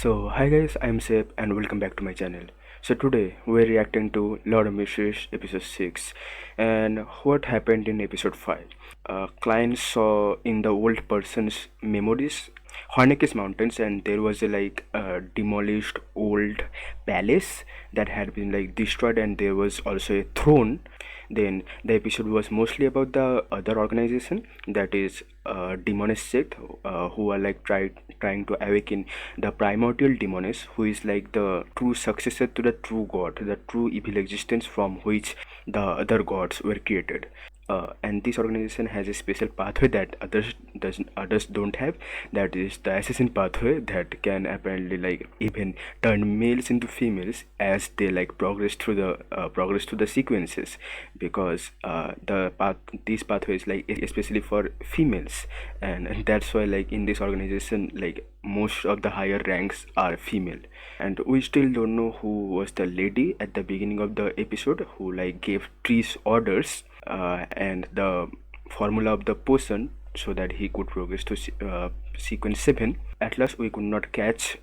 So hi guys, I'm Sep and welcome back to my channel. So today we're reacting to lotm episode 6 and what happened in episode 5. Client saw in the old person's memories Hornikis mountains, and there was a demolished old palace that had been destroyed, and there was also a throne. Then the episode was mostly about the other organization, that is demoness sect, who are trying to awaken the primordial demoness, who is like the true successor to the true god, the true evil existence from which the other gods were created. And this organization has a special pathway that others don't have. That is the assassin pathway that can apparently even turn males into females as they progress through the sequences, because this pathway is especially for females, and that's why in this organization most of the higher ranks are female. And we still don't know who was the lady at the beginning of the episode who gave Trees orders, and the formula of the potion so that he could progress to sequence 7. At last we could not catch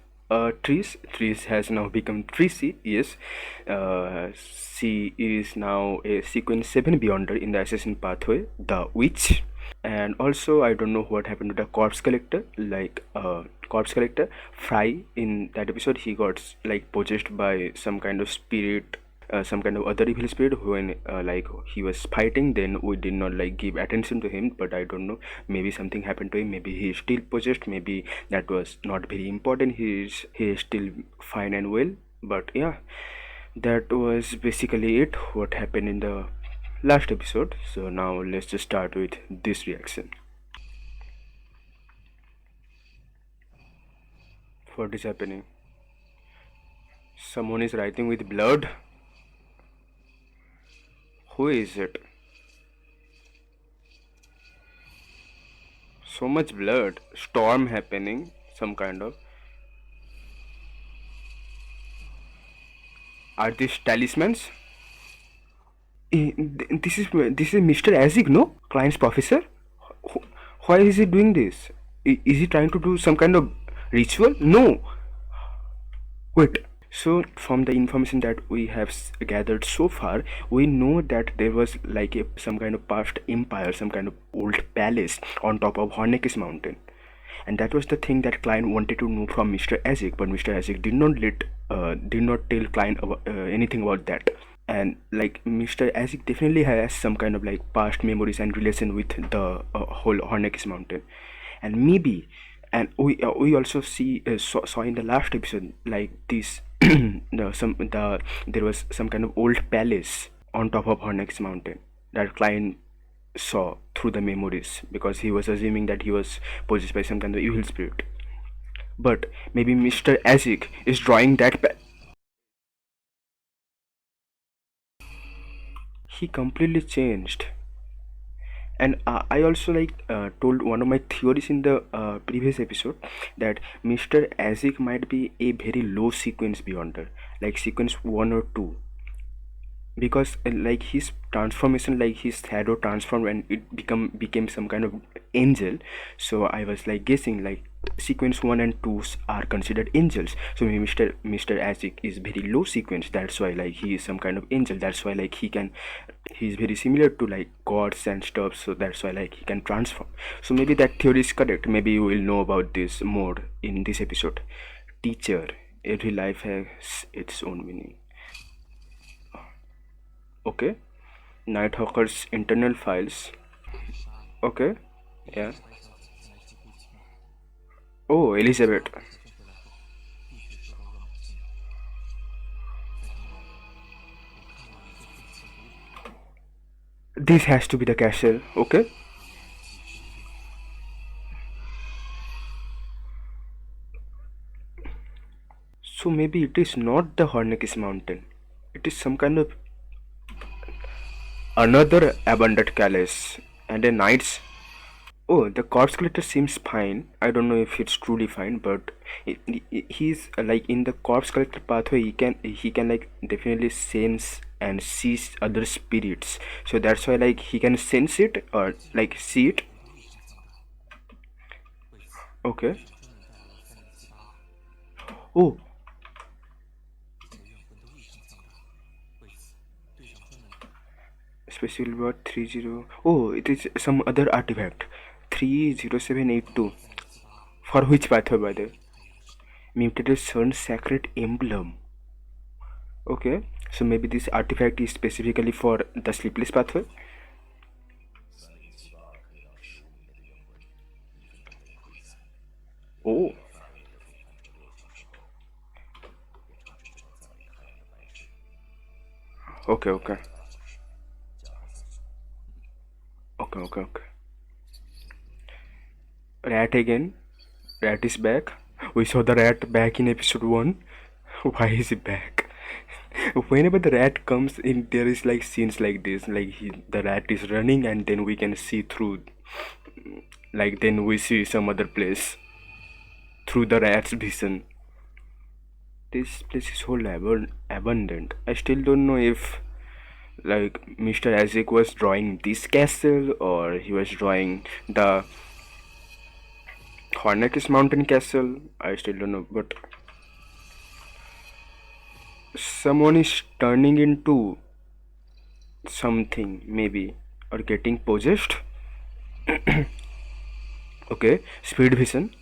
Trees has now become Treesy. Yes, she is now a sequence 7 beyonder in the assassin pathway, the witch. And also I don't know what happened to the corpse collector. Corpse collector Fry, in that episode he got possessed by some kind of spirit, some kind of other evil spirit. When he was fighting, then we did not give attention to him, but I don't know, maybe something happened to him, maybe he is still possessed, maybe that was not very important, he is still fine and well. But yeah, that was basically it what happened in the last episode. So now let's just start with this reaction. What is happening? Someone is writing with blood. Who is it? So much blood. Storm happening. Some kind of. Are these talismans? This is Mr. Azik, no? Client's professor? Why is he doing this? Is he trying to do some kind of ritual? No. Wait. So from the information that we have gathered so far, we know that there was some kind of past empire, some kind of old palace on top of Hornikis mountain, and that was the thing that Klein wanted to know from Mr. Azik, but Mr. Azik did not tell Klein about, anything about that. And Mr. Azik definitely has some kind of past memories and relation with the whole Hornikis mountain, and maybe, and we also saw in the last episode this there was some kind of old palace on top of Hornikis mountain that Klein saw through the memories, because he was assuming that he was possessed by some kind of evil spirit. But maybe Mr. Azik is drawing that he completely changed. And I also told one of my theories in the previous episode that Mr. Azik might be a very low sequence beyonder, like sequence 1 or 2, because his transformation, his shadow transformed and it became some kind of angel. So I was guessing sequence 1 and 2 are considered angels, so maybe Mr. Azik is very low sequence, that's why he is some kind of angel, that's why he's very similar to gods and stuff, so that's why he can transform. So maybe that theory is correct. Maybe you will know about this more in this episode. Teacher, every life has its own meaning. Okay, Nighthawker's internal files. Okay, yeah. Oh, Elizabeth. This has to be the castle. Okay. So maybe it is not the Hornikis mountain. It is some kind of another abandoned palace and a knight's. Oh, the corpse collector seems fine. I don't know if it's truly fine, but he's in the corpse collector pathway. He can definitely sense and see other spirits. So that's why he can sense it or see it. Okay. Oh, special word 30. Oh, it is some other artifact. 30782. For which pathway, by the way? Mutated Sun Sacred Emblem. Okay, so maybe this artifact is specifically for the sleepless pathway. Oh, okay, okay, okay, okay, okay. Rat again. Rat is back. We saw the rat back in episode 1. Why is he back? Whenever the rat comes in, there is like scenes like this. Like the rat is running, and then we can see through. Like then we see some other place through the rat's vision. This place is whole abundant. I still don't know if like Mr. Isaac was drawing this castle or he was drawing the Hornakis Mountain Castle. I still don't know, but someone is turning into something maybe or getting possessed. Okay, speed vision.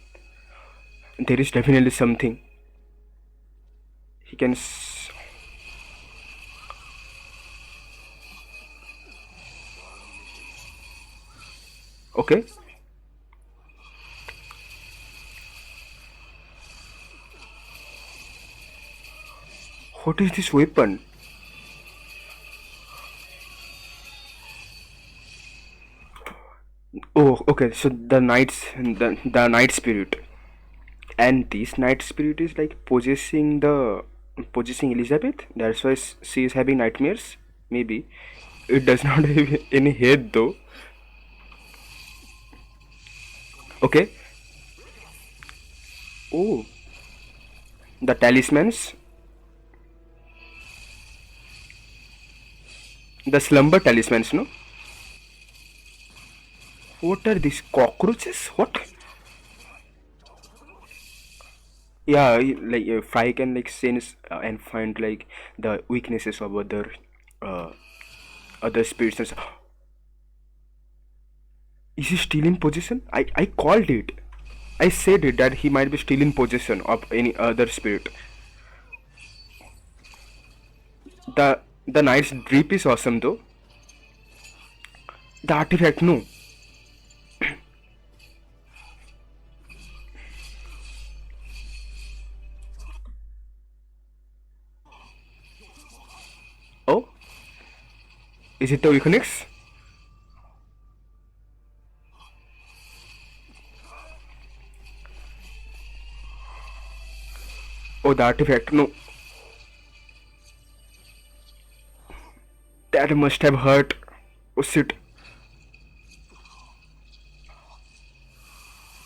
There is definitely something. He can. Okay. What is this weapon? Oh, okay. So the night spirit, and this night spirit is like possessing Elizabeth. That's why she is having nightmares. Maybe it does not have any head though. Okay. Oh, the talismans, the slumber talismans. No. What are these cockroaches? What? Yeah, like if I can like sense and find like the weaknesses of uh, other spirits. And is he still in possession? I called it. I said it that he might be still in possession of any other spirit. The knight's drip is awesome though. The artifact, no. Oh, is it the Equinix? Oh, the artifact, no. That must have hurt. Oh shit.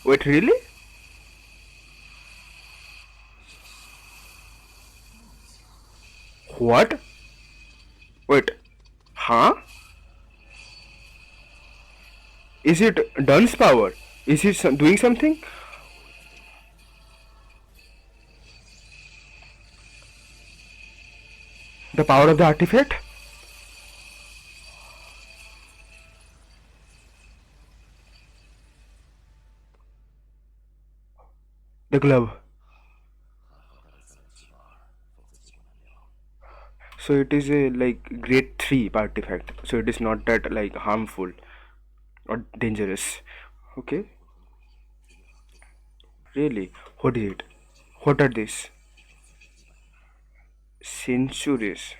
Wait, really? What? Wait. Huh? Is it Dun's power? Is he doing something? The power of the artifact? The glove. So it is a like grade 3 artifact. So it is not that like harmful or dangerous. Okay. Really? What is it? What are these? Centuries.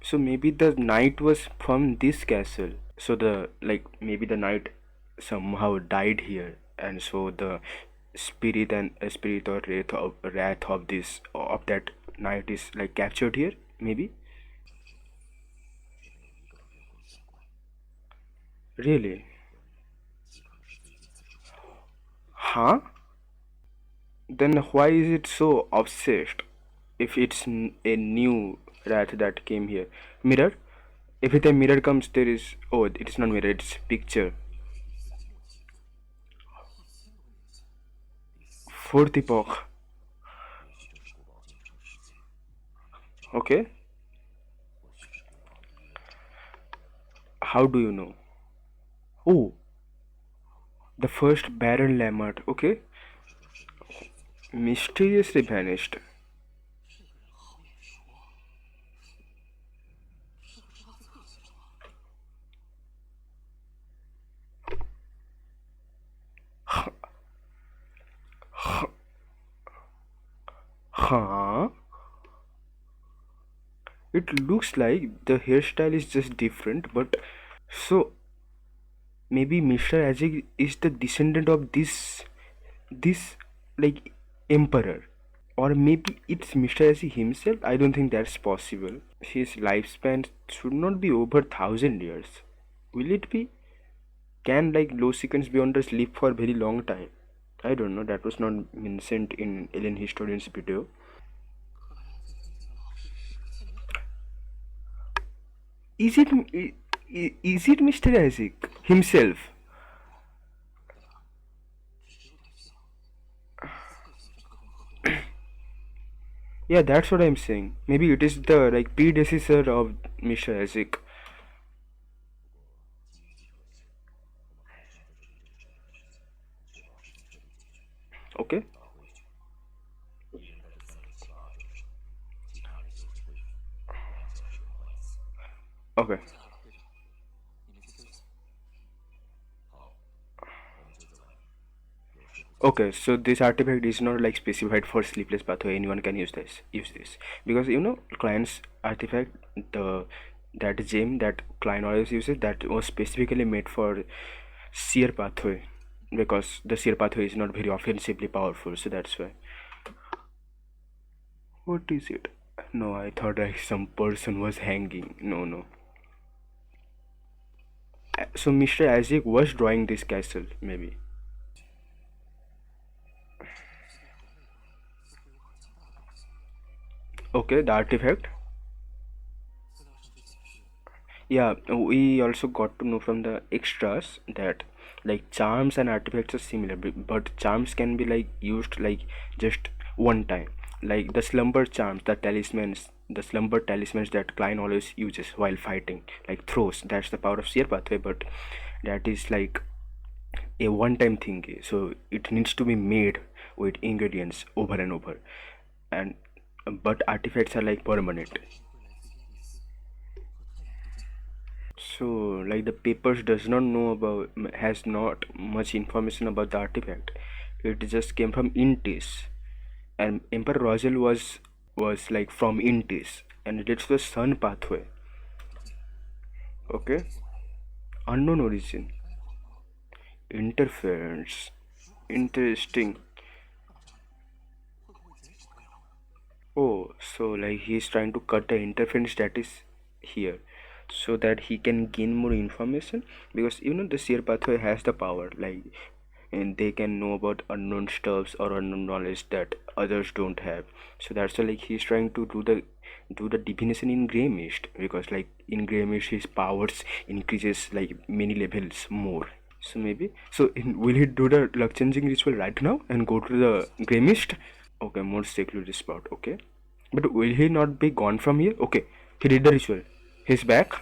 So maybe the knight was from this castle. So the like maybe the knight somehow died here, and so the spirit or wrath of this of that knight is like captured here. Maybe. Really? Huh? Then why is it so obsessed? If it's a new rat that came here, mirror. If it a mirror comes, there is oh, it is not mirror. It's picture. Fourth epoch. Okay, how do you know? Oh, the first Baron Lamert. Okay, mysteriously vanished. Huh? It looks like the hairstyle is just different, but so maybe Mr. Azig is the descendant of this like emperor, or maybe it's Mr. Azig himself. I don't think that's possible. His lifespan should not be over 1,000 years. Will it be? Can like low sequence beyonders live for a very long time? I don't know. That was not mentioned in alien historian's video. Is it is it Mr. Isaac himself? Yeah, that's what I'm saying. Maybe it is the like predecessor of Mr. Isaac. Okay. Okay. Okay, so this artifact is not like specified for sleepless pathway. Anyone can use this because client's artifact, the that gem that client always uses, that was specifically made for sheer pathway, because the sheer pathway is not very offensively powerful. So that's why. What is it? No, I thought like some person was hanging. No, no. So Mr. Isaac was drawing this castle, maybe. Okay, the artifact. Yeah, we also got to know from the extras that like charms and artifacts are similar, but charms can be like used like just one time. Like the slumber charms, the slumber talismans that Klein always uses while fighting, like throws. That's the power of sheer pathway, but that is like a one-time thing. So it needs to be made with ingredients over and over, and but artifacts are like permanent. So, like the papers does not know about, has not much information about the artifact. It just came from Intis, and Emperor Rosal was like from Intis, and it's the Sun pathway. Okay, unknown origin, interference, interesting. Oh, so like he's trying to cut the interference that is here, so that he can gain more information, because the sheer pathway has the power, like, and they can know about unknown stuffs or unknown knowledge that others don't have. So that's why like he's trying to do the divination in Grey Mist, because like in Grey Mist his powers increases like many levels more. So maybe will he do the luck changing ritual right now and go to the Grey Mist? Okay, more secluded spot. Okay, but will he not be gone from here? Okay, he did the ritual. He's back.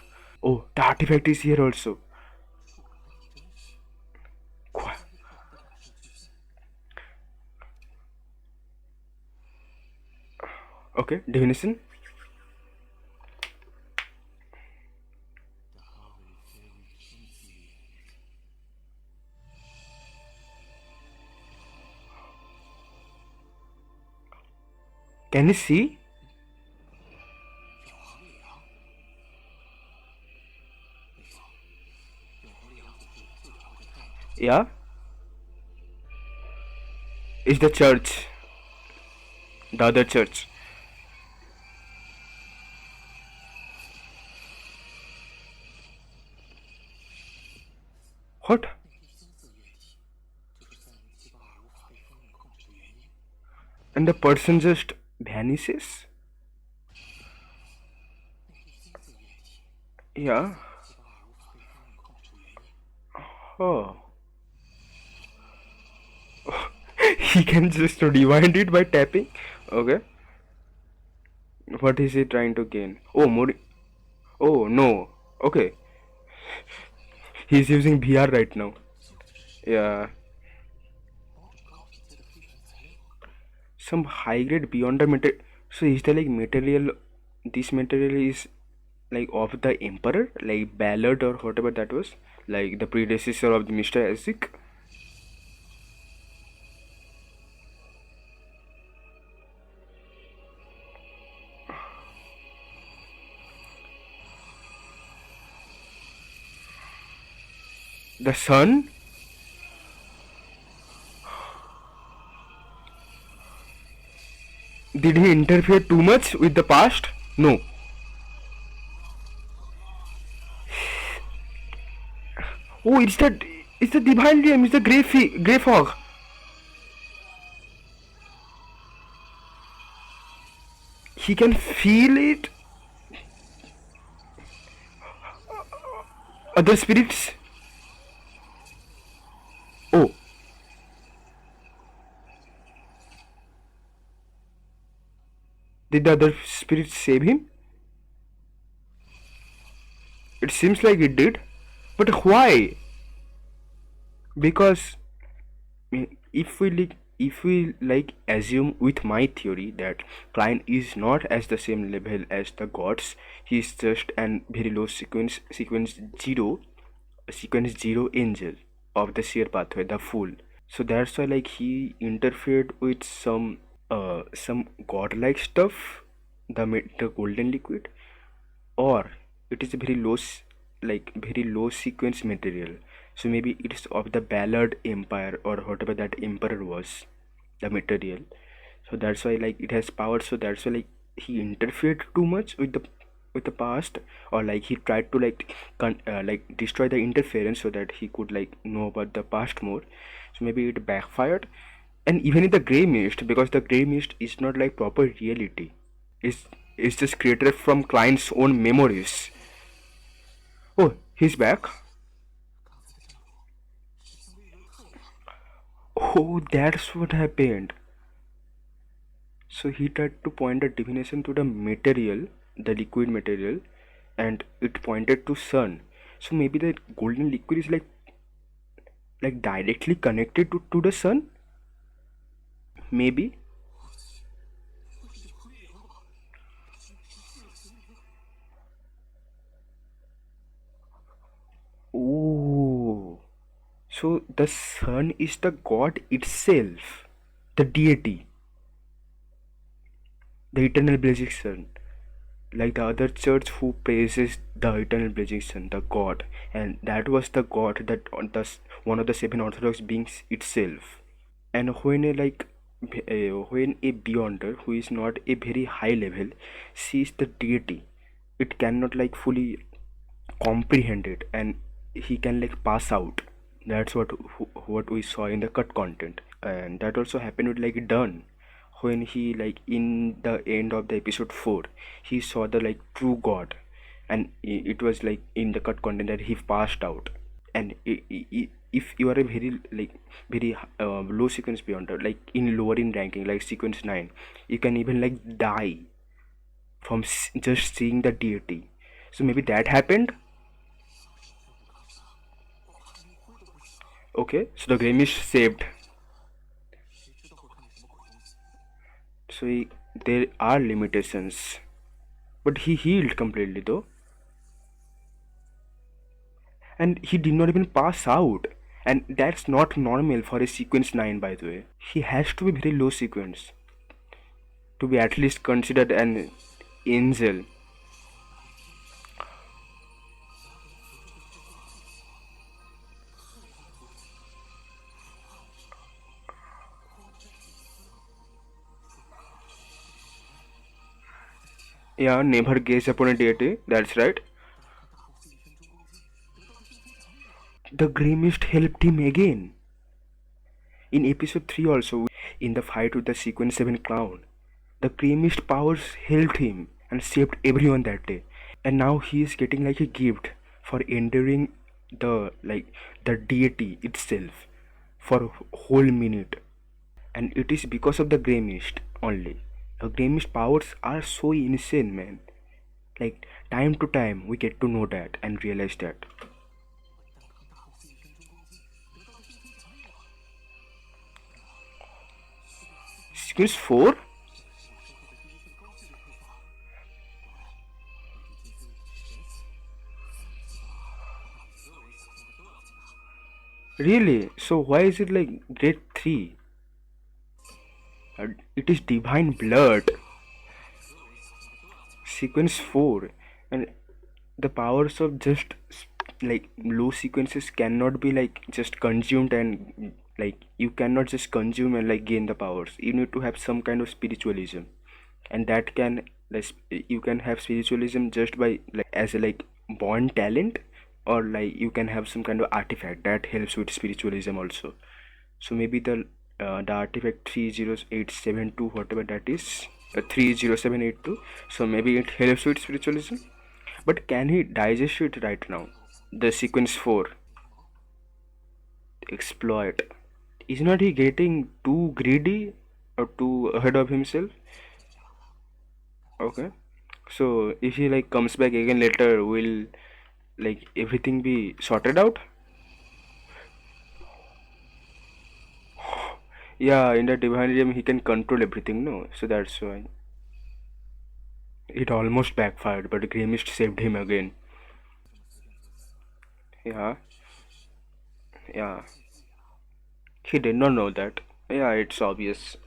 Oh, the artifact is here also. Okay, divination. Can you see? Yeah, it's the church, the other church. What? And the person just vanishes? Yeah. Oh. He can just rewind it by tapping. Okay. What is he trying to gain? Oh, more. Oh no. Okay, he's using VR right now. Yeah, some high grade beyond the material. So is the like material? This material is like of the emperor, like Ballard or whatever that was, like the predecessor of the Mr. Isaac. The son. Did he interfere too much with the past? No. Oh, it's the divine realm. It's the grey fog. He can feel it. Other spirits. Oh, did the other spirits save him? It seems like it did. But why? Because if we like assume with my theory that Klein is not as the same level as the gods, he is just an very low sequence zero angel of the sheer pathway, the fool. So that's why like he interfered with some godlike stuff, the golden liquid, or it is a like very low sequence material. So maybe it is of the Ballard Empire or whatever that emperor was, the material. So that's why like it has power. So that's why like he interfered too much with the past, or like he tried to like destroy the interference so that he could like know about the past more. So maybe it backfired. And even in the gray mist, because the gray mist is not like proper reality, it's just created from client's own memories. Oh, he's back. Oh, that's what happened. So he tried to point the divination to the material, the liquid material, and it pointed to sun. So maybe the golden liquid is like directly connected to the sun. Maybe. Oh, so the sun is the god itself, the deity, the eternal blazing sun. Like the other church who praises the eternal blazing sun, the god, and that was the god that on the one of the seven orthodox beings itself. And when when a beyonder who is not a very high level sees the deity, it cannot like fully comprehend it, and he can like pass out. That's what we saw in the cut content. And that also happened with like Dunn, when he like in the end of the episode 4 he saw the like true god, and it was like in the cut content that he passed out. And if you are a very like very low sequence beyond, like in lower in ranking like sequence 9, you can even like die from just seeing the deity. So maybe that happened. Okay, so the Gramish saved. So there are limitations, but he healed completely though, and he did not even pass out. And that's not normal for a sequence 9, by the way. He has to be very low sequence to be at least considered an angel. Yeah, never gaze upon a deity, that's right. The Grey Mist helped him again. In episode 3 also, in the fight with the sequence 7 clown, the Grey Mist powers helped him and saved everyone that day. And now he is getting like a gift for enduring the deity itself for a whole minute. And it is because of the Grey Mist only. Grimm's powers are so insane, man. Like, time to time, we get to know that and realize that. Sequence 4? Really? So why is it like grade 3? It is divine blood. Sequence 4. And the powers of just like low sequences cannot be like just consumed, and like you cannot just consume and like gain the powers. You need to have some kind of spiritualism, and that can like you can have spiritualism just by like as a like born talent, or like you can have some kind of artifact that helps with spiritualism also. So maybe the artifact 30872, whatever that is, 30782, so maybe it helps with spiritualism. But can he digest it right now? The sequence 4 exploit. Is not he getting too greedy or too ahead of himself? Okay. So if he like comes back again later, will like everything be sorted out? Yeah, in the divine realm he can control everything, no? So that's why. It almost backfired, but Grimist saved him again. Yeah, yeah. He did not know that. Yeah, it's obvious.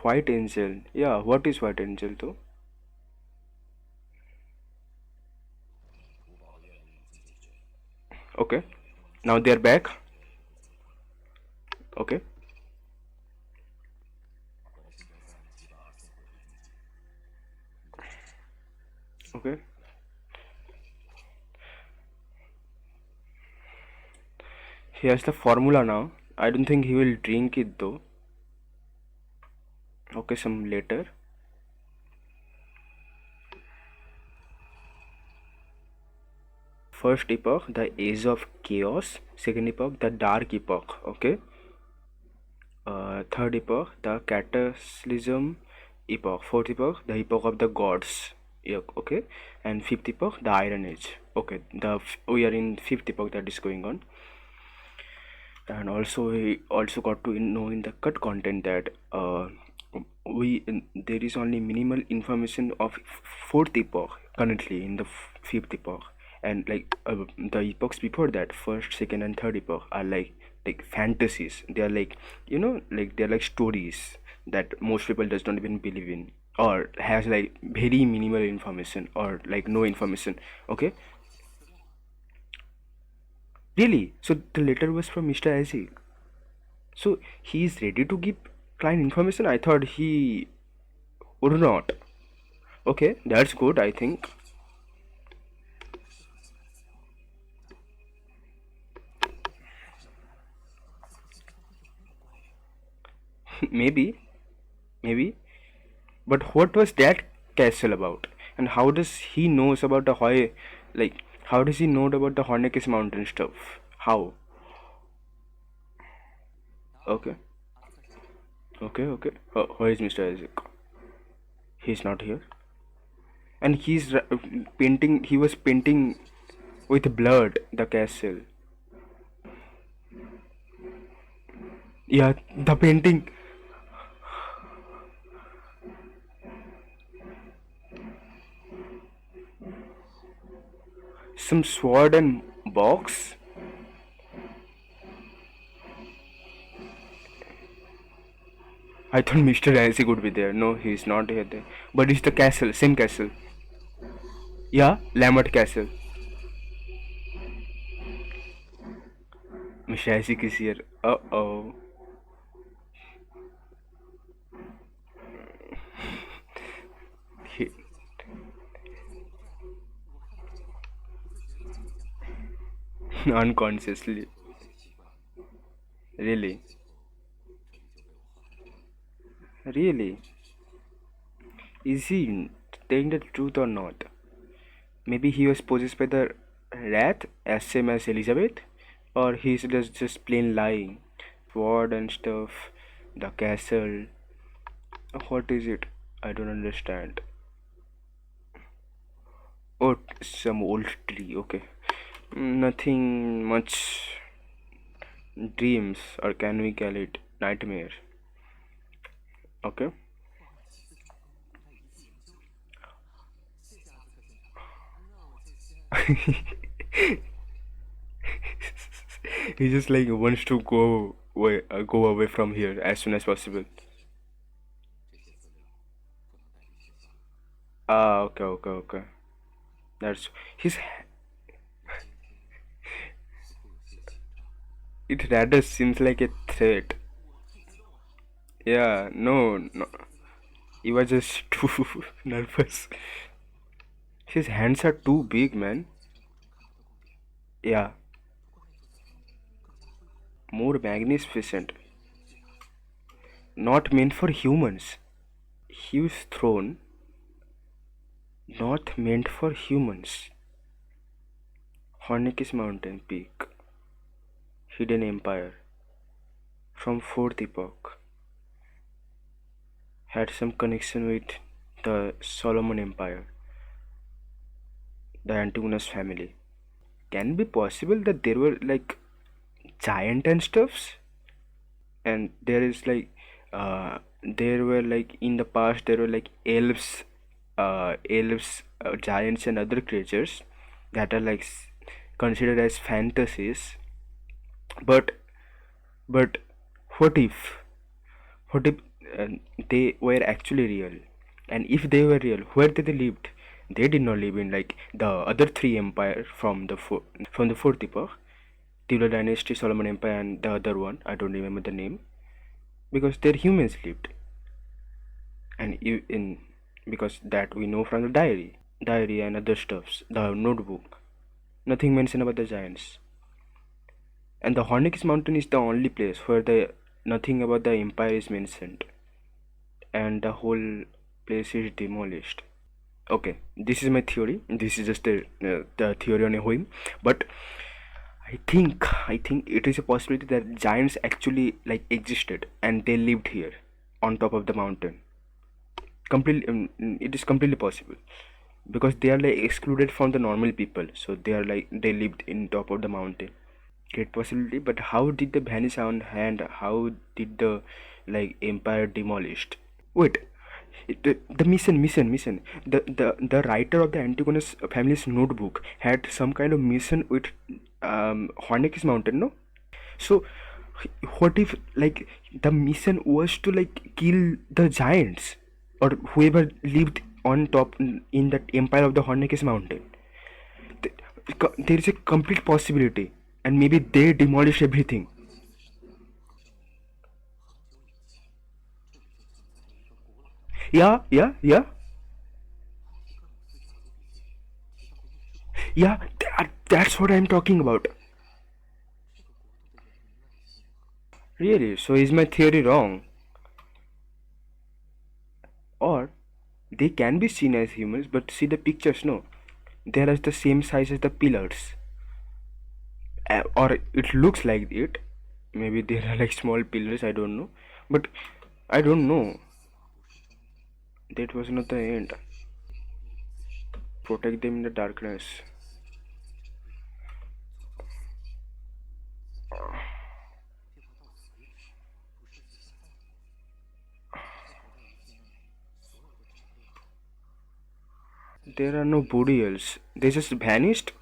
White Angel. Yeah, what is White Angel though? Okay. Now they're back. Okay. Okay. He has the formula now. I don't think he will drink it though. Okay, some later. First epoch, the age of chaos. Second epoch, the dark epoch. Okay. Third epoch, the cataclysm epoch. Fourth epoch, the epoch of the gods. Yeah, okay. And fifth epoch, the Iron Age. Okay, we are in fifth epoch that is going on. And also we also got to know in the cut content that there is only minimal information of fourth epoch currently in the fifth epoch, and like the epochs before that, first, second, and third epoch are like fantasies. They are like, like they're like stories that most people does not even believe in, or has like very minimal information or like no information. Okay. Really? So the letter was from Mr. Isaac. So he is ready to give client information. I thought he would not. Okay, that's good, I think. Maybe, maybe. But what was that castle about? And how does he knows about the like how does he know about the Hornekes mountain stuff? How? Okay, okay. Where is Mr. Isaac? He's not here. And painting, he was painting with blood the castle. Yeah, the painting. Some sword and box. I thought Mr. Isaac would be there. No, he's not here there. But it's the castle, same castle. Yeah, Lambert Castle. Mr. Isaac is here. Uh oh. He, unconsciously. Really? Really? Is he telling the truth or not? Maybe he was possessed by the rat, as same as Elizabeth, or he's just plain lying. Sword and stuff. The castle. What is it? I don't understand. Oh, some old tree. Okay. Nothing much. Dreams, or can we call it nightmare? Okay. He just like wants to go away from here as soon as possible. Ah, okay, okay, okay. That's his. It rather seems like a threat. Yeah, no, no. He was just too nervous. His hands are too big, man. Yeah, more magnificent. Not meant for humans. Huge throne, not meant for humans. Hornikis mountain peak. Hidden empire. From 4th epoch. Had some connection with the Solomon Empire, the Antigonus family. Can be possible that there were like giant and stuffs, and there is like there were like in the past there were like giants and other creatures that are like considered as fantasies. But but what if what if uh, they were actually real? And if they were real, where did they lived? They did not live in like the other three empires from the 4th epoch, Tudor dynasty, Solomon Empire, and the other one. I don't remember the name because their humans lived, and in because that we know from the diary and other stuffs, the notebook. Nothing mentioned about the giants. And the Hornikis mountain is the only place where the nothing about the empire is mentioned, and the whole place is demolished. Okay, this is my theory. This is just the theory on a whim, but I think it is a possibility that giants actually like existed and they lived here on top of the mountain. Completely, it is completely possible because they are like excluded from the normal people, so they are like they lived in top of the mountain. Great possibility, but how did they vanish on hand? How did the like empire demolished? Wait, the mission. The writer of the Antigonus family's notebook had some kind of mission with Hornikis mountain, no? So what if like the mission was to like kill the giants or whoever lived on top in that empire of the Hornikis mountain? There is a complete possibility, and maybe they demolish everything. Yeah. Yeah, that's what I'm talking about. Really? So is my theory wrong? Or they can be seen as humans, but see the pictures, no? They are the same size as the pillars. Or it looks like it. Maybe there are like small pillars, I don't know. But I don't know. That was not the end. Protect them in the darkness. There are no burials. They just vanished.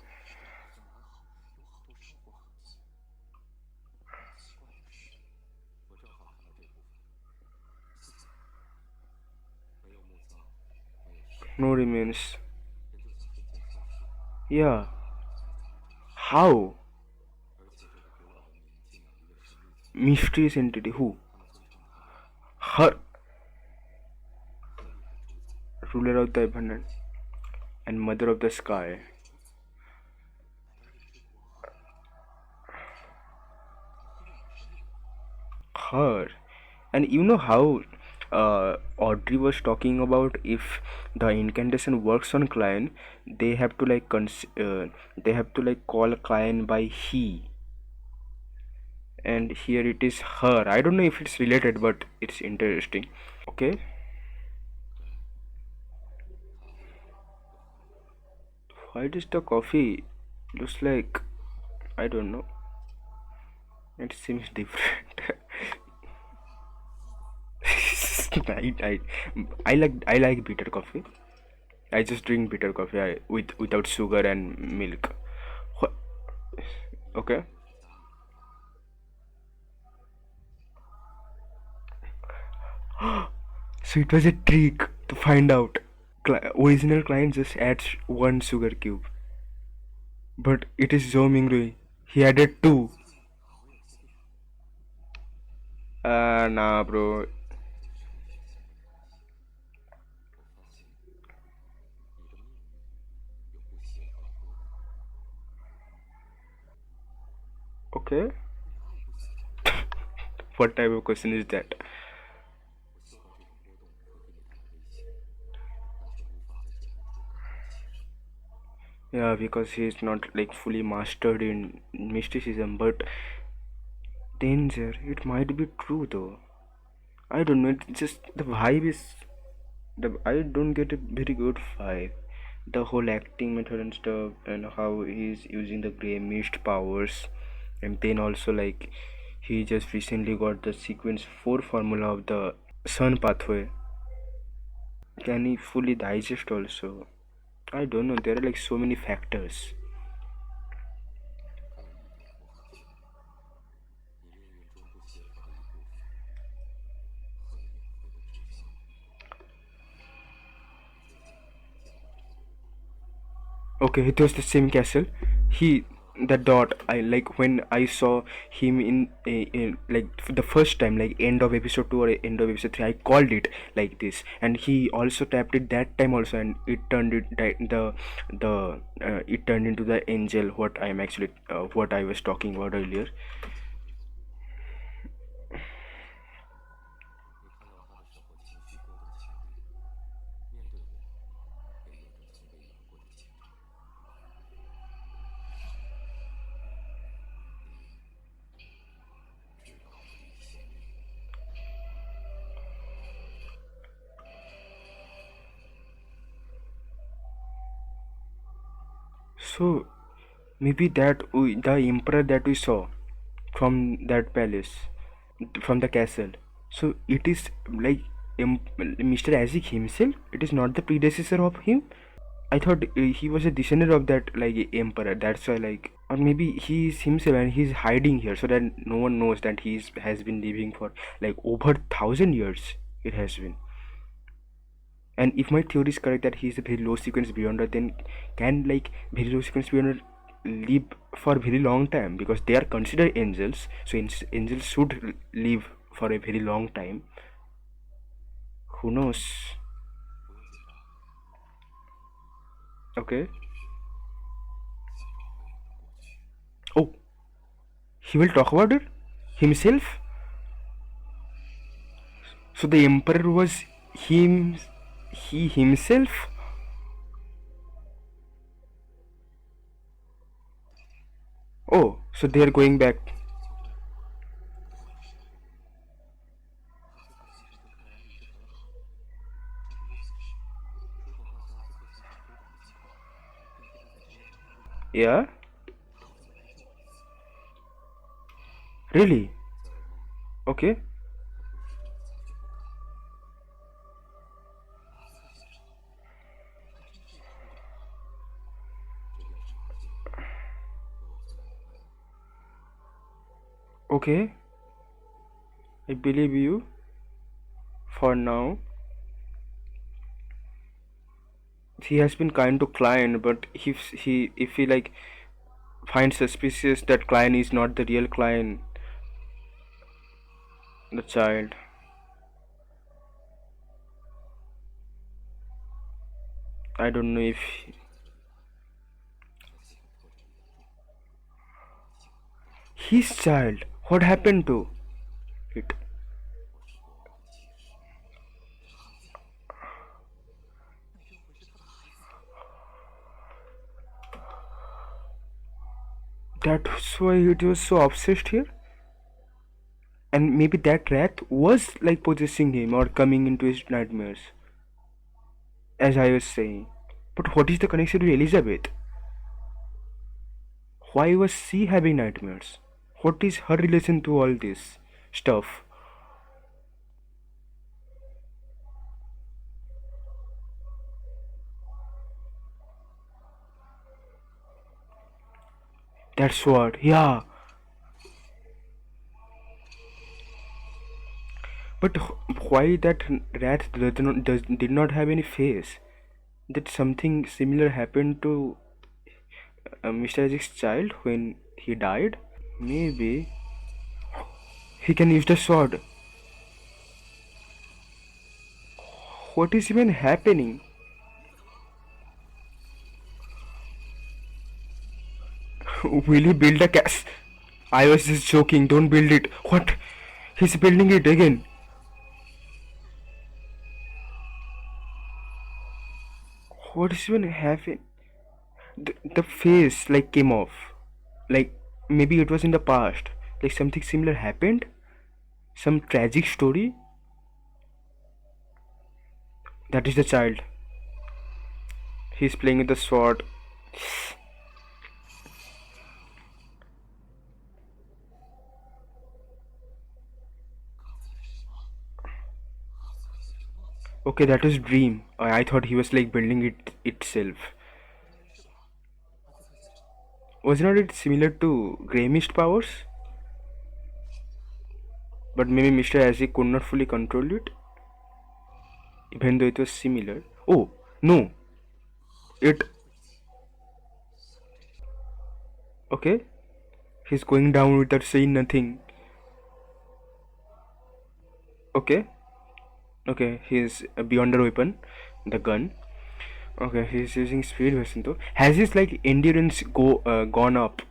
No remains. Yeah. How? Mysterious entity. Who? Her. Ruler of the abundant and mother of the sky. Her. And you know how Audrey was talking about if the incantation works on client, they have to like they have to like call a client by he, and here it is her. I don't know if it's related, but it's interesting. Okay, why does the coffee looks like, I don't know, it seems different. I, I I like bitter coffee. I just drink bitter coffee without sugar and milk. Wha- Okay. So it was a trick to find out. Original client just adds one sugar cube, but it is Zhou Mingrui. He added two. Nah, bro. Okay. What type of question is that? Yeah, because he is not like fully mastered in mysticism, but danger. It might be true though. I don't know. It's just the vibe is. I don't get a very good vibe. The whole acting method and stuff, and how he's using the gray mist powers, and then also like he just recently got the sequence 4 formula of the sun pathway. Can he fully digest also? I don't know. There are like so many factors. Okay, it was the same castle. He, the dot. I like when I saw him in like the first time, like end of episode 2 or end of episode 3. I called it like this, and he also tapped it that time also, and it turned it turned into the angel. What I was talking about earlier. So maybe the emperor that we saw from that palace, from the castle. So it is like Mr. Azik himself. It is not the predecessor of him. I thought he was a descendant of that like emperor. That's why like, or maybe he is himself and he's hiding here so that no one knows that has been living for like over 1,000 years. It has been. And if my theory is correct that he is a very low sequence beyonder, then can like very low sequence beyonder live for a very long time because they are considered angels. So angels should live for a very long time. Who knows? Okay. Oh, he will talk about it himself. So the emperor was him, he himself. Oh, so they are going back. Yeah, really? Okay, okay. I believe you for now. He has been kind to Klein, but if he like finds suspicious that Klein is not the real Klein, the child. I don't know if his child. What happened to it? That's why it was so obsessed here. And maybe that rat was like possessing him or coming into his nightmares, as I was saying. But what is the connection to Elizabeth? Why was she having nightmares? What is her relation to all this stuff? That's what, yeah. But why that rat did not have any face? That something similar happened to Mr. Isaac's child when he died? Maybe he can use the sword. What is even happening? Will he build a castle? I was just joking, don't build it. What? He's building it again. What is even happening? The face like came off. Like maybe it was in the past. Like something similar happened? Some tragic story? That is the child. He's playing with the sword. Okay, that was dream. I thought he was like building it itself. Was not it similar to Grey Mist powers? But maybe Mr. Azzy could not fully control it, even though it was similar. Oh, no. It. Okay. He's going down without saying nothing. Okay. Okay, he's beyond the weapon, the gun. Okay, he's using speed version though. Has his like endurance gone up?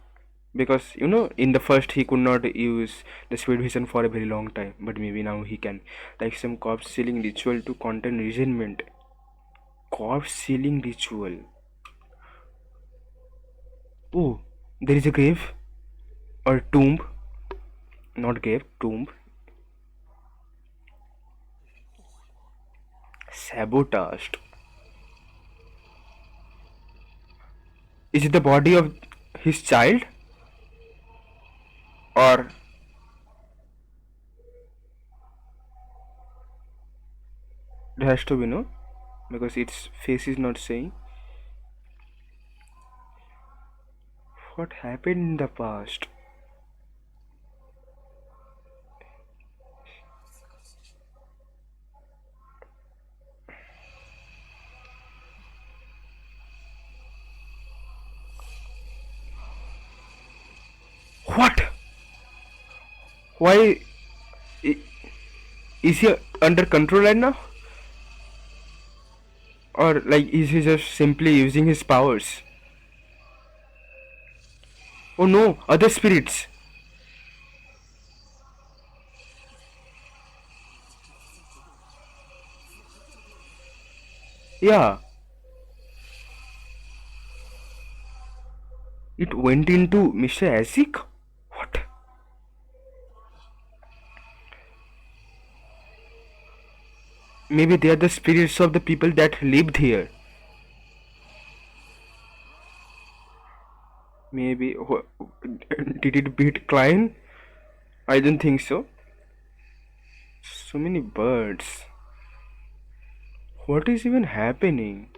Because in the first he could not use the speed vision for a very long time, but maybe now he can. Like some corpse sealing ritual to contain resentment. Corpse sealing ritual. Oh, there is a grave or tomb, not grave, tomb. Sabotaged. Is it the body of his child, or it has to be no? Because its face is not saying. What happened in the past? What? Why is he under control right now? Or like is he just simply using his powers? Oh no, other spirits. Yeah, it went into Mr. Asik? What? Maybe they are the spirits of the people that lived here. Maybe. Did it beat Klein? I don't think so. So many birds. What is even happening?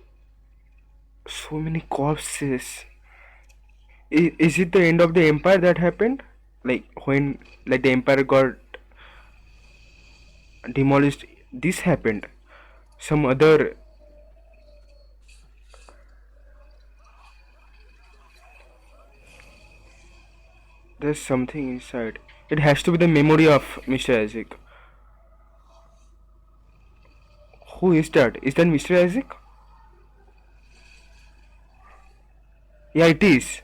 So many corpses. Is it the end of the empire that happened? Like when like the empire got demolished, this happened. Some other. There's something inside. It has to be the memory of Mr. Isaac. Who is that? Is that Mr. Isaac? Yeah, it is.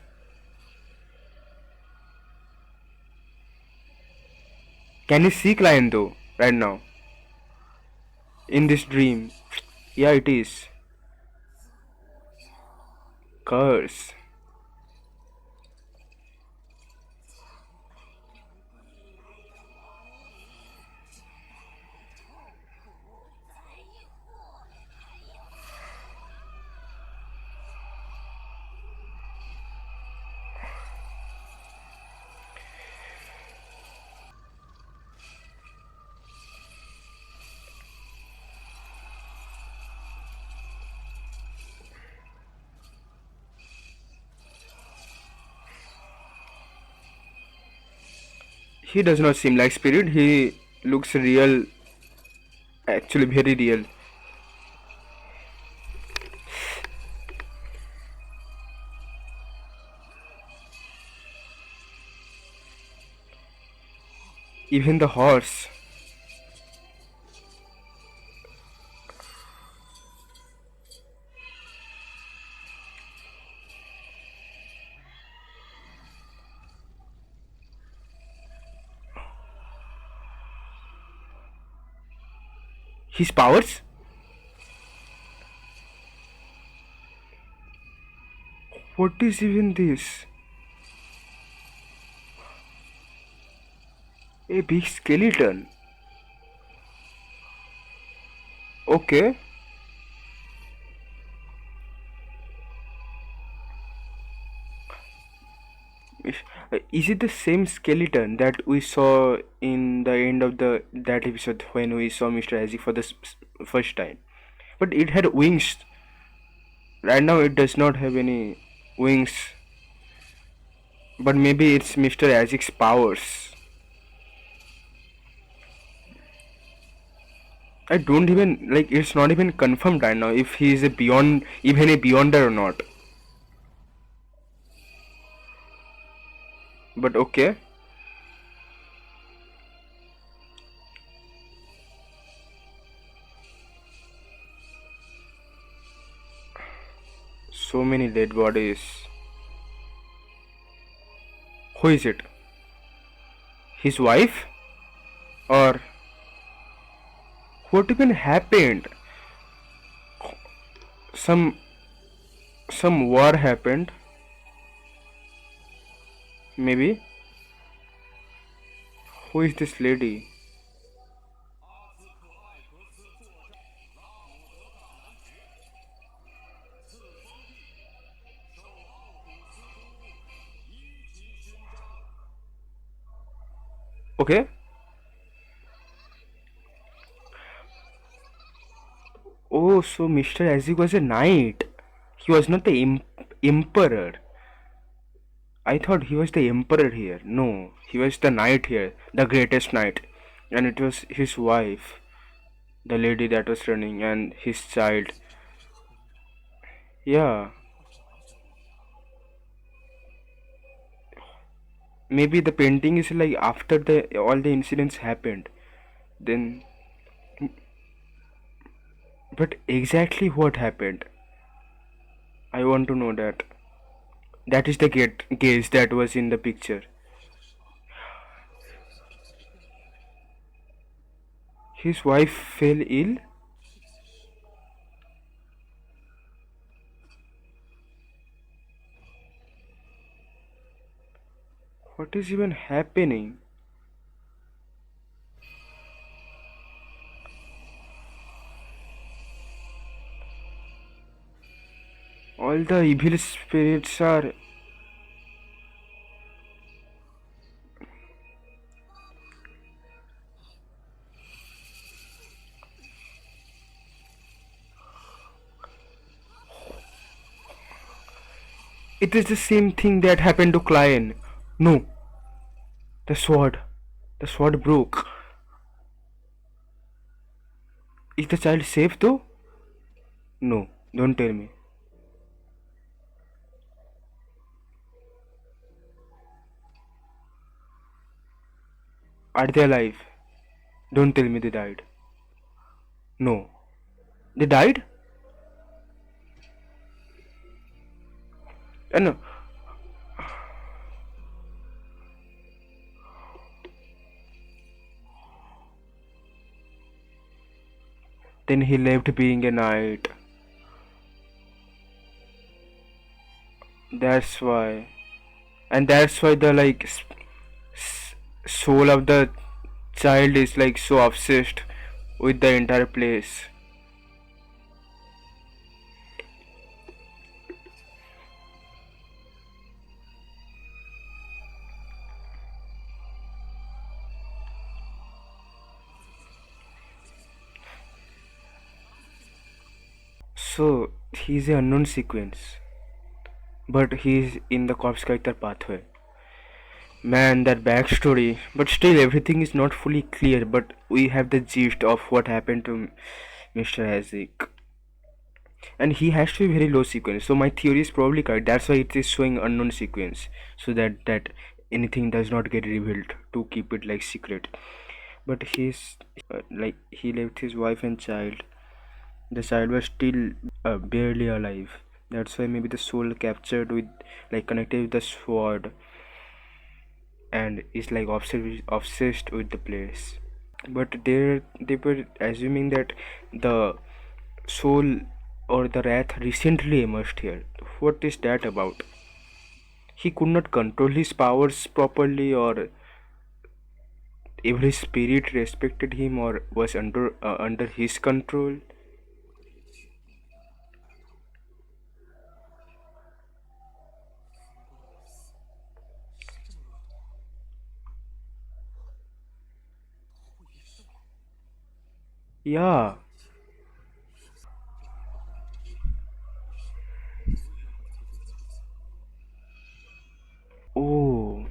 Can you see Client though, right now? In this dream? Yeah, it is. Curse. He does not seem like spirit. He looks real, actually very real. Even the horse. His powers? What is even this? A big skeleton. Okay. Is it the same skeleton that we saw in the end of the that episode when we saw Mr. Isaac for the first time? But it had wings. Right now it does not have any wings. But maybe it's Mr. Isaac's powers. I don't even like it's not even confirmed right now if he is a beyond even a beyonder or not. But okay. So many dead bodies. Who is it? His wife? Or what even happened? Some war happened. Maybe. Who is this lady? Okay. Oh, so Mr. Isaac was a knight. He was not the emperor. I thought he was the emperor here. No, he was the knight here, the greatest knight. And it was his wife, the lady that was running, and his child. Yeah, maybe the painting is like after the all the incidents happened. Then, but exactly what happened? I want to know that. That is the gaze that was in the picture. His wife fell ill. What is even happening? All the evil spirits are. It is the same thing that happened to Klein. No, the sword. The sword broke. Is the child safe though? No, don't tell me. Are they alive? Don't tell me they died. No. They died? No. Then he left being a knight. That's why. And that's why the like soul of the child is like so obsessed with the entire place. So he is a unknown sequence, but he is in the corpse character pathway. Man, that backstory. But still, everything is not fully clear. But we have the gist of what happened to Mr. Isaac, and he has to be very low sequence. So my theory is probably correct. That's why it is showing unknown sequence, so that anything does not get revealed to keep it like secret. But like he left his wife and child. The child was still barely alive. That's why maybe the soul captured with, like, connected with the sword, and is like obsessed with the place. But they were assuming that the soul or the wrath recently emerged here. What is that about? He could not control his powers properly, or every spirit respected him or was under his control. Yeah. Oh,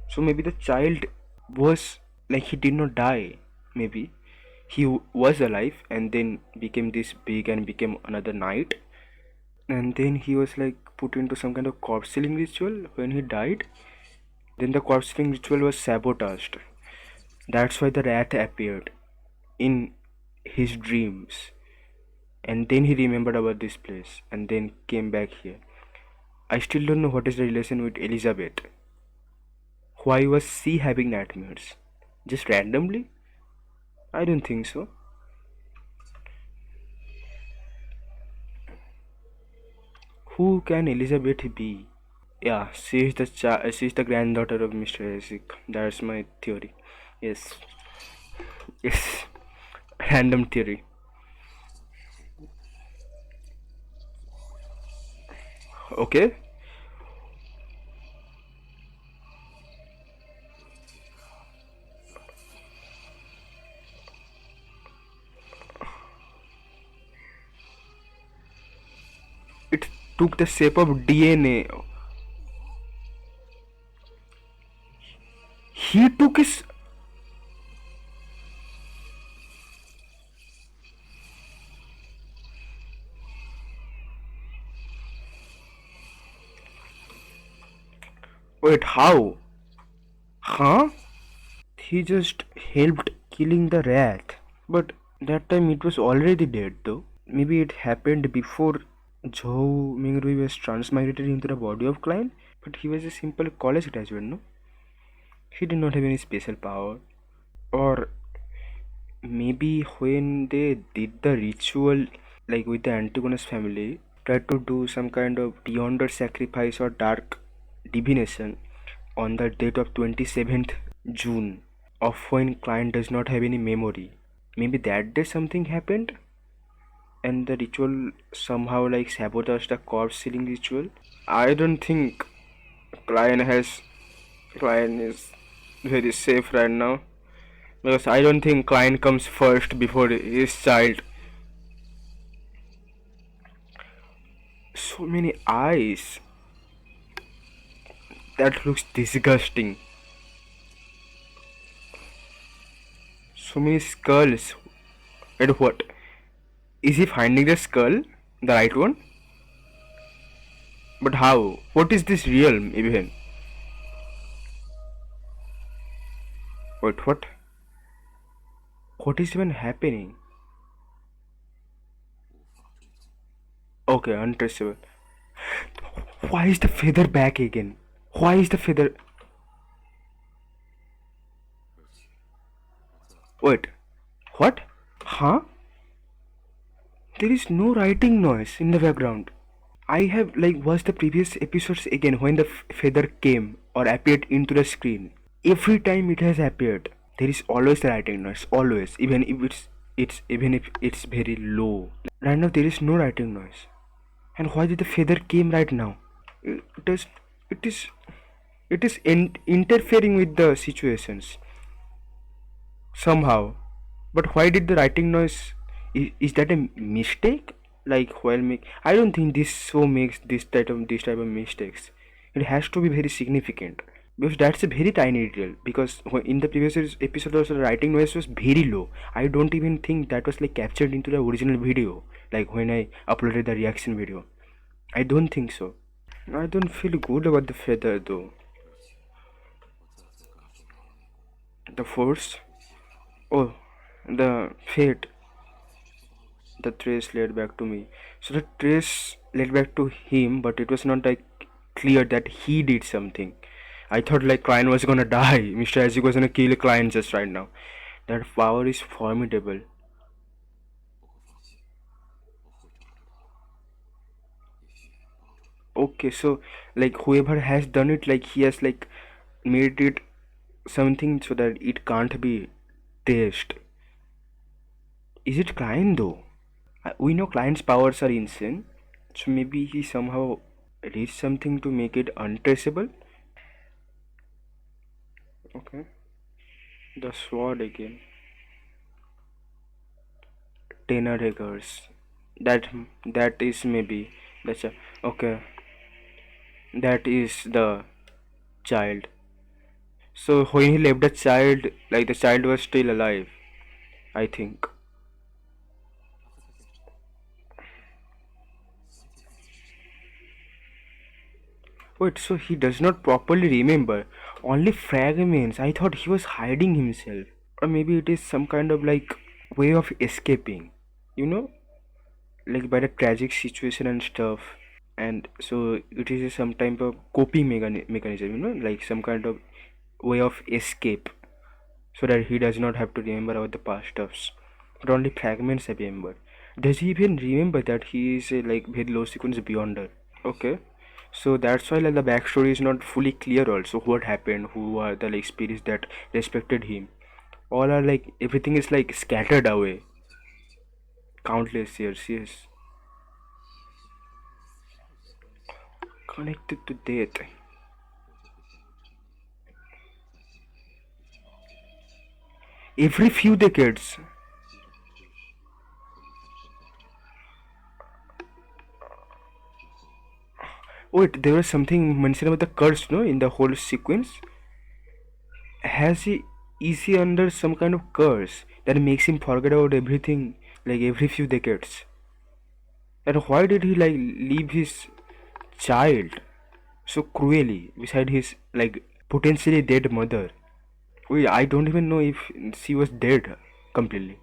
so maybe the child was, like, he did not die. Maybe he was alive and then became this big and became another knight, and then he was like put into some kind of corpse killing ritual when he died. Then the corpse killing ritual was sabotaged. That's why the rat appeared in his dreams, and then he remembered about this place and then came back here. I still don't know what is the relation with Elizabeth. Why was she having nightmares? Just randomly? I don't think so. Who can Elizabeth be? Yeah, she is the granddaughter of Mr. Isaac. That's my theory. Yes, yes, random theory. Okay, it took the shape of DNA. He took his. Wait, how? Huh? He just helped killing the rat. But that time it was already dead though. Maybe it happened before Zhou Mingrui was transmigrated into the body of Klein. But he was a simple college graduate, no? He did not have any special power. Or maybe when they did the ritual, like with the Antigonus family, tried to do some kind of beyond sacrifice or dark divination on the date of 27th June, of when client does not have any memory. Maybe that day something happened and the ritual somehow like sabotaged the corpse sealing ritual. I don't think client has client is very safe right now, because I don't think client comes first before his child. So many eyes. That looks disgusting. So many skulls. And what? Is he finding the skull? The right one? But how? What is this realm even? Wait, what? What is even happening? Okay, untraceable. Why is the feather back again? Why is the feather. Wait, what? Huh? There is no writing noise in the background. I have like watched the previous episodes again when the feather came or appeared into the screen. Every time it has appeared, there is always the writing noise. Always, even if it's very low. Right now there is no writing noise. And why did the feather came right now? It is it is it is interfering with the situations somehow. But why did the writing noise? Is that a mistake? Like while make, I don't think this show makes this type of mistakes. It has to be very significant. Because that's a very tiny detail. Because in the previous episode also the writing noise was very low. I don't even think that was like captured into the original video. Like when I uploaded the reaction video. I don't think so. I don't feel good about the feather though. The force. Oh, the fate. The trace led back to me. So the trace led back to him, but it was not like clear that he did something. I thought like client was gonna die. Mr. Isaac was gonna kill a client just right now. That power is formidable. Okay, so like whoever has done it, like he has like made it something so that it can't be traced. Is it client though? We know client's powers are insane, so maybe he somehow did something to make it untraceable. Okay, the sword again. Tenor Hackers. That that is maybe that's a, okay. That is the child. So when he left the child, like the child was still alive, I think. Wait, so he does not properly remember, only fragments. I thought he was hiding himself. Or maybe it is some kind of like way of escaping, you know, like by the tragic situation and stuff. And so it is some type of coping mechanism, you know, like some kind of way of escape, so that he does not have to remember about the past stuffs, but only fragments are remembered. Does he even remember that he is like very low sequence beyonder? Okay, so that's why like the backstory is not fully clear. Also, what happened, who are the like spirits that respected him, all are like everything is like scattered away. Countless years, yes, connected to death. Every few decades. Wait, there was something mentioned about the curse, no, in the whole sequence. Has he, is he under some kind of curse that makes him forget about everything like every few decades? And why did he like leave his child so cruelly beside his like potentially dead mother? Wait, I don't even know if she was dead completely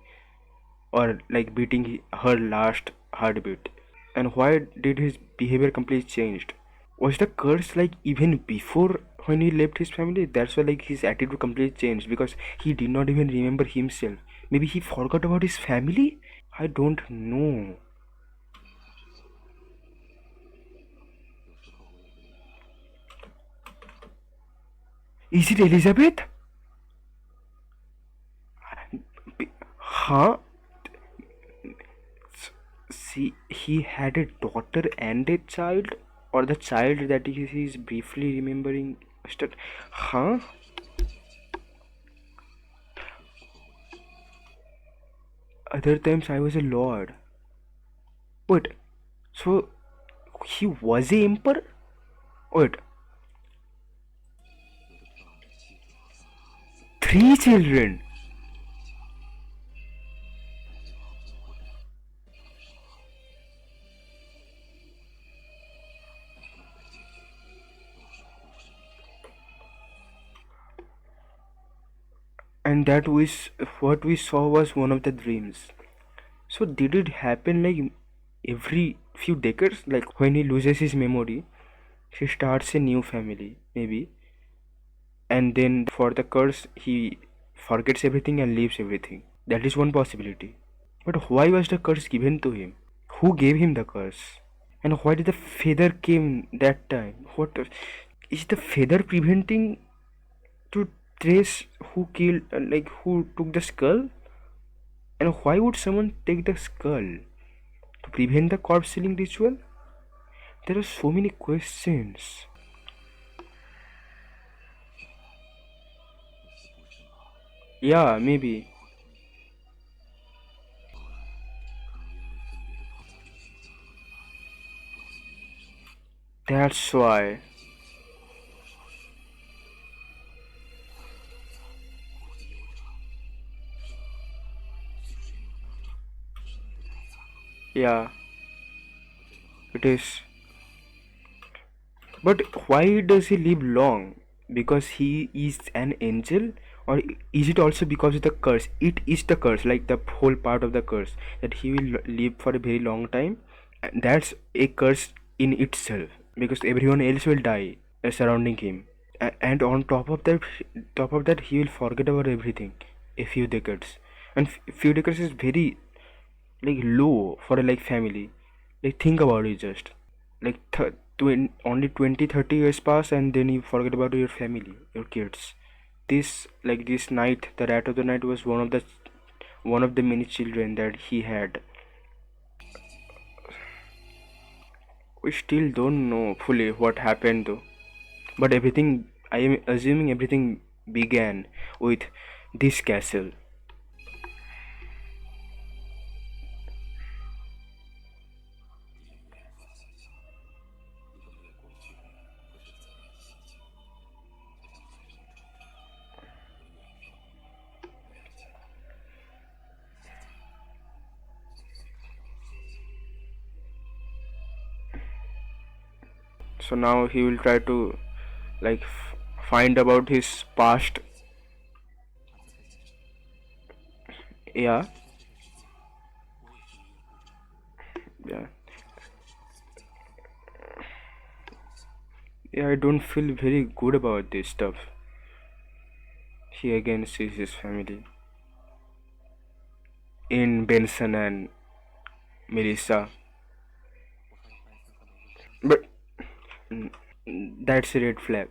or like beating her last heartbeat. And why did his behavior completely changed? Was the curse like even before when he left his family? That's why like his attitude completely changed because he did not even remember himself. Maybe he forgot about his family? I don't know. Is it Elizabeth? Huh? See, he had a daughter and a child? Or the child that he is briefly remembering? Huh? Other times I was a lord. Wait, so he was a emperor? Wait, three children. And that was what we saw was one of the dreams. So did it happen like every few decades? Like when he loses his memory, he starts a new family, maybe, and then for the curse he forgets everything and leaves everything. That is one possibility. But why was the curse given to him? Who gave him the curse? And why did the feather came that time? What is the feather preventing to trace who killed, like who took the skull? And why would someone take the skull? To prevent the corpse sealing ritual? There are so many questions. Yeah, maybe. That's why. Yeah, it is. But why does he live long? Because he is an angel? Or is it also because of the curse? It is the curse, like the whole part of the curse, that he will live for a very long time. And that's a curse in itself, because everyone else will die surrounding him. And on top of that, he will forget about everything. A few decades, and few decades is very like low for a like family. Like think about it, just like only 20-30 years pass, and then you forget about your family, your kids. This night, the rat of the night was one of the many children that he had. We still don't know fully what happened though, but everything, I am assuming everything began with this castle. So now he will try to like find about his past. Yeah, yeah, yeah. I don't feel very good about this stuff. He again sees his family in Benson and Melissa, but mm, that's a red flag.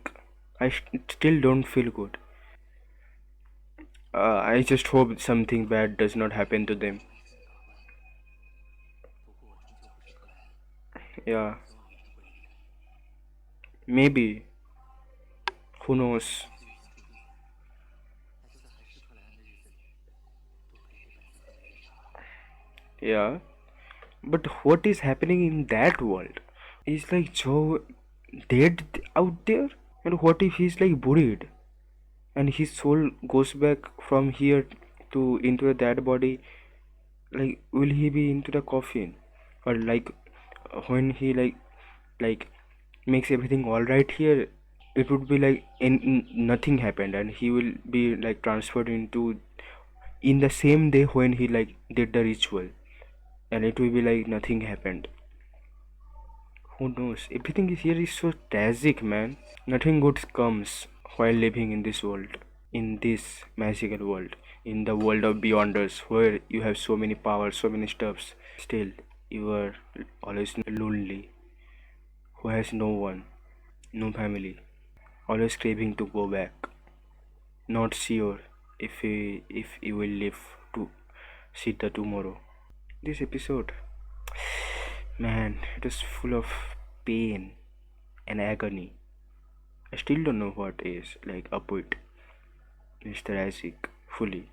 Still don't feel good. I just hope something bad does not happen to them. Yeah, maybe. Who knows? Yeah, but what is happening in that world? Is like Joe dead out there? And what if he's like buried and his soul goes back from here to into a dead body? Like, will he be into the coffin? Or like when he like makes everything all right here, it would be like nothing happened, and he will be like transferred into in the same day when he like did the ritual, and it will be like nothing happened. Who knows? Everything here is so tragic, man. Nothing good comes while living in this world, in this magical world, in the world of beyonders, where you have so many powers, so many stuffs. Still, you are always lonely, who has no one, no family, always craving to go back, not sure if you will live to see the tomorrow. This episode, man, it is full of pain and agony. I still don't know what is like up with Mr. Isaac fully.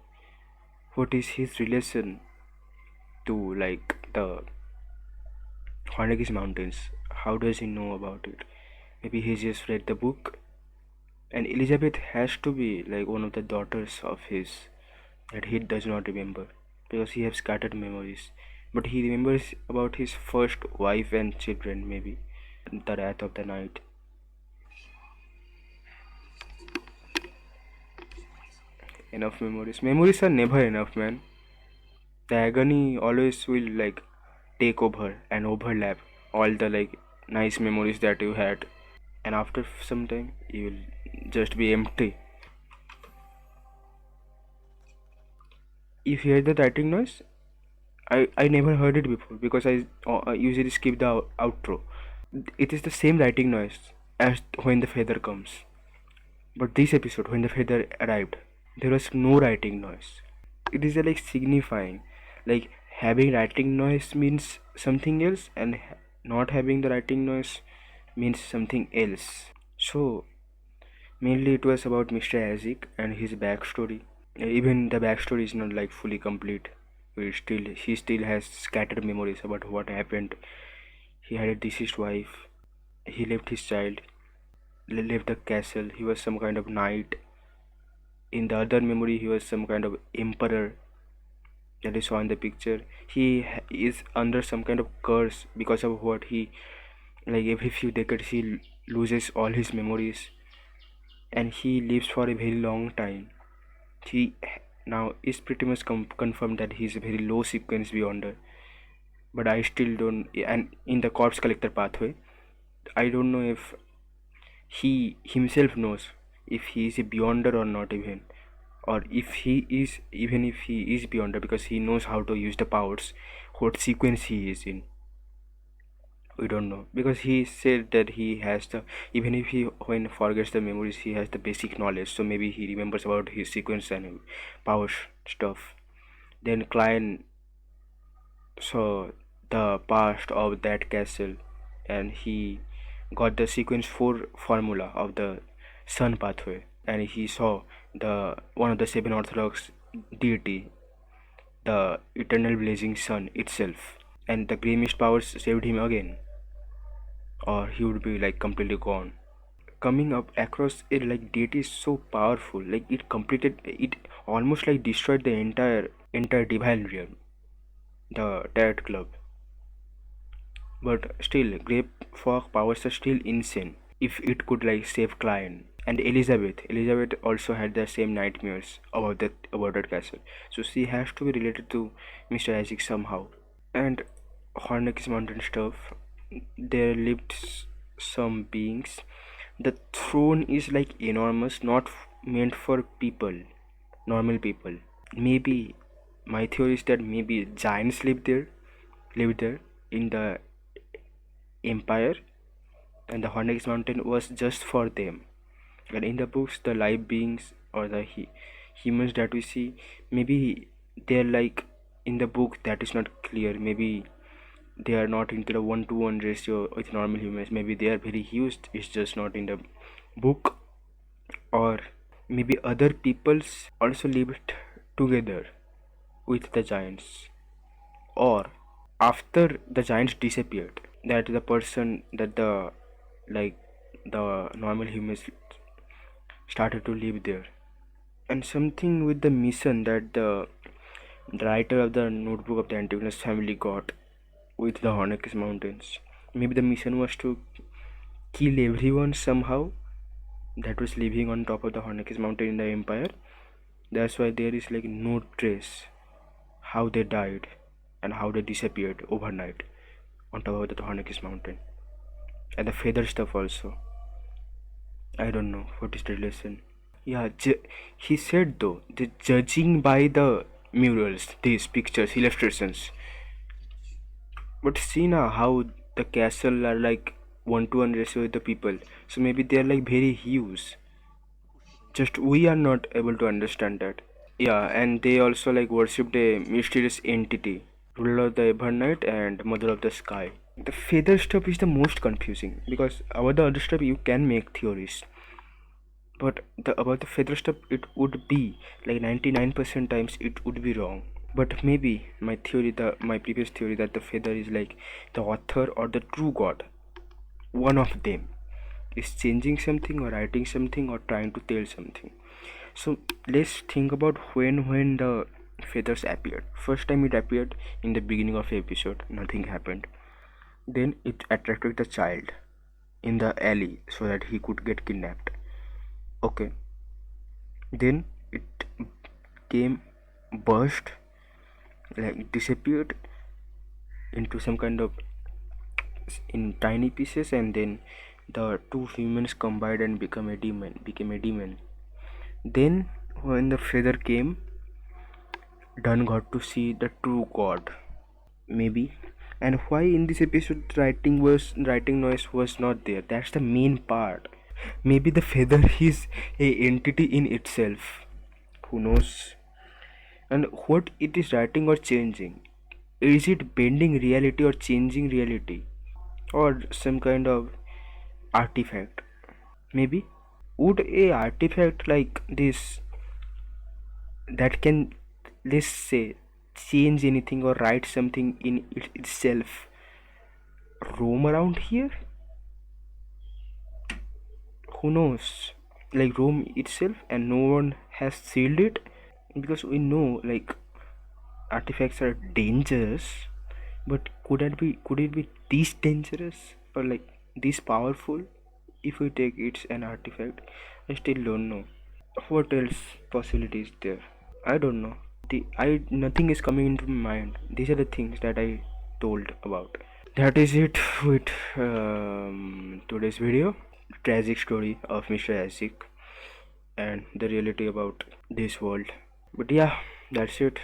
What is his relation to like the Hornagis Mountains? How does he know about it? Maybe he just read the book. And Elizabeth has to be like one of the daughters of his that he does not remember, because he has scattered memories. But he remembers about his first wife and children, maybe. The wrath of the night. Enough memories. Memories are never enough, man. The agony always will like take over and overlap all the like nice memories that you had, and after some time you will just be empty. If you hear the writing noise, I never heard it before, because I usually skip the outro. It is the same writing noise as when the feather comes, but this episode, when the feather arrived, there was no writing noise. It is like signifying, like having writing noise means something else, and not having the writing noise means something else. So mainly it was about Mr. Isaac and his backstory. Even the backstory is not like fully complete. He still has scattered memories about what happened. He had a deceased wife. He left his child. Left the castle. He was some kind of knight. In the other memory, he was some kind of emperor. that you saw in the picture, is under some kind of curse because of what he, like every few decades he loses all his memories, and he lives for a very long time. He now is pretty much confirmed that he's a very low sequence beyonder, but I still don't. And in the corpse collector pathway, I don't know if he himself knows if he is a beyonder or not, even, or if he is, even if he is beyonder, because he knows how to use the powers, what sequence he is in, we don't know, because he said that he has the, even if he when forgets the memories, he has the basic knowledge, so maybe he remembers about his sequence and power stuff. Then Klein saw the past of that castle, and he got the sequence 4 formula of the sun pathway, and he saw the one of the seven orthodox deity, the eternal blazing sun itself, and the grey mist powers saved him again, or he would be like completely gone. Coming up across it like deity is so powerful, like it completed it, almost like destroyed the entire divine realm, the Tarot Club. But still, Grape Fog powers are still insane. If it could like save Klein and Elizabeth also had the same nightmares about that castle. So she has to be related to Mr. Isaac somehow. And Hornacky's mountain stuff. There lived some beings. The throne is like enormous, not meant for people, normal people. Maybe my theory is that maybe giants live there in the empire, and the Hornets Mountain was just for them. And in the books, the live beings or the humans that we see, maybe they're like, in the book that is not clear. Maybe they are not into the 1-to-1 ratio with normal humans. Maybe they are very huge. It's just not in the book. Or maybe other peoples also lived together with the giants. Or after the giants disappeared, that the person that the, like, the normal humans started to live there. And something with the mission that the writer of the notebook of the Antigonus family got with the Hornacus Mountains. Maybe the mission was to kill everyone somehow that was living on top of the Hornacus Mountain in the empire. That's why there is like no trace how they died and how they disappeared overnight on top of the Hornacus Mountain. And the feather stuff also. I don't know what is the relation. Yeah, he said though, the judging by the murals, these pictures, illustrations. But see now how the castle are like 1-to-1 ratio with the people. So maybe they are like very huge. Just we are not able to understand that. Yeah, and they also like worshipped a mysterious entity, ruler of the Evernight and mother of the sky. The feather stuff is the most confusing because about the other stuff you can make theories, but about the feather stuff it would be like 99% times it would be wrong. But maybe my previous theory that the feather is like the author or the true god, one of them is changing something or writing something or trying to tell something. So let's think about when the feathers appeared. First time it appeared in the beginning of the episode, nothing happened. Then it attracted the child in the alley so that he could get kidnapped. Okay. Then it came, burst, like disappeared into some kind of in tiny pieces, and then the two humans combined and became a demon. Then when the feather came, Dunn got to see the true god. Maybe. And why in this episode writing noise was not there? That's the main part. Maybe the feather is a entity in itself. Who knows? And what it is writing or changing? Is it bending reality or changing reality? Or some kind of artifact? Maybe? Would a artifact like this that can, let's say, change anything or write something in itself roam around here? Who knows? Like roam itself and no one has sealed it? Because we know, like, artifacts are dangerous, but could it be this dangerous or like this powerful? If we take it's an artifact, I still don't know. What else possibility is there? I don't know. Nothing is coming into my mind. These are the things that I told about. That is it with today's video. Tragic story of Mr. Isaac and the reality about this world. But yeah, that's it.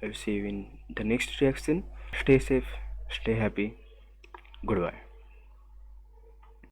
I'll see you in the next reaction. Stay safe, stay happy. Goodbye.